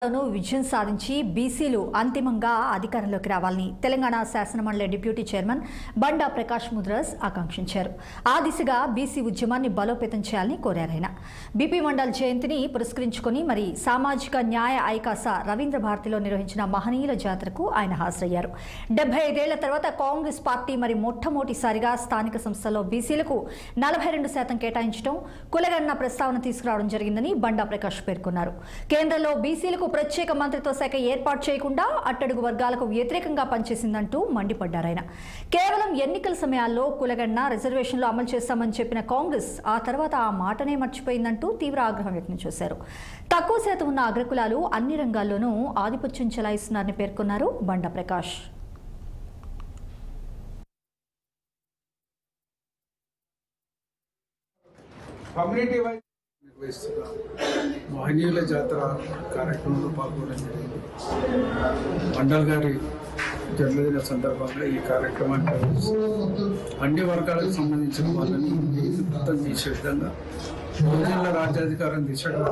విజయం సాధించి బీసీలు అంతిమంగా అధికారంలోకి రావాలని తెలంగాణ శాసనమండలి డిప్యూటీ చైర్మన్ బండా ప్రకాష్ ముద్రస్ ఆకాంక్షించారు. ఆ దిశగా బీసీ ఉద్యమాన్ని బలోపేతం చేయాలని కోరారు. ఆయన బీపీ మండల్ జయంతిని పురస్కరించుకుని మరి సామాజిక న్యాయ ఐకాస రవీంద్ర భారతిలో నిర్వహించిన మహనీయుల జాతరకు ఆయన హాజరయ్యారు. 75 ఏళ్ల తర్వాత కాంగ్రెస్ పార్టీ మరి మొట్టమొదటిసారిగా స్థానిక సంస్థల్లో బీసీలకు 42% కేటాయించడం, కులగణన ప్రస్తావన తీసుకురావడం జరిగిందని బండా ప్రకాష్ పేర్కొన్నారు. కేంద్రంలో బీసీలకు ప్రత్యేక మంత్రిత్వ శాఖ ఏర్పాటు చేయకుండా అట్టడుగు వర్గాలకు వ్యతిరేకంగా పనిచేసిందంటూ మండిపడ్డారు. ఆయన కేవలం ఎన్నికల సమయాల్లో కులగణన రిజర్వేషన్లు అమలు చేస్తామని చెప్పిన కాంగ్రెస్ ఆ తర్వాత ఆ మాటనే మర్చిపోయిందంటూ తీవ్ర ఆగ్రహం వ్యక్తం చేశారు. తక్కువ శాతం ఉన్న అగ్రకులాలు అన్ని రంగాల్లోనూ ఆధిపత్యం చెలాయిస్తున్నారని పేర్కొన్నారు బండా ప్రకాష్. మహనీయుల జాతర కార్యక్రమంలో పాల్గొనడం జరిగింది. మండల్ గారి జన్మదిన సందర్భంగా ఈ కార్యక్రమాన్ని అన్ని వర్గాలకు సంబంధించిన వాళ్ళని మొత్తం చేసే విధంగా యువజనుల రాజ్యాధికారం దిశగా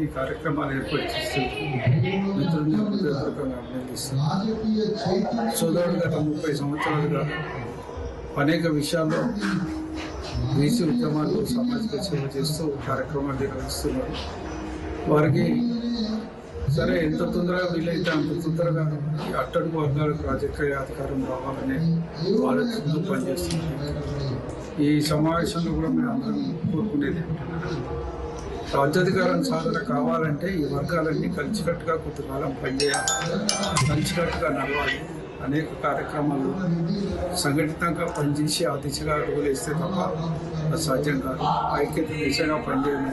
ఈ కార్యక్రమాలు ఏర్పాటు చేస్తూ మిత్రుల్ని హృదయపూర్వకంగా అభినందిస్తున్నాను. సోదరుడు గత 30 సంవత్సరాలుగా అనేక విషయాల్లో బీసీ ఉద్యమాలు సామాజిక సేవ చేస్తూ కార్యక్రమాలు నిర్వహిస్తున్నారు. వారికి సరే ఎంత తొందరగా వీలైతే అంత తొందరగా ఈ అట్టడుగు వర్గాలకు రాజకీయ అధికారం రావాలనే ఆలోచనతో పనిచేస్తున్నారు. ఈ సమావేశంలో కూడా మేము అందరం కోరుకునేది రాజ్యాధికారం సాధన కావాలంటే ఈ వర్గాలన్నీ కలిసికట్టుగా కొంతకాలం పనిచేయాలి, కలిసికట్టుగా నడవాలి. అనేక కార్యక్రమాలు సంఘటితంగా పనిచేసి ఆ దిశగా అడుగులేస్తే తప్ప సాధ్యం కాదు. ఐక్యత దిశగా పనిచేయడం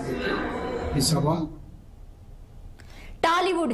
ఈ సభ. టాలీవుడ్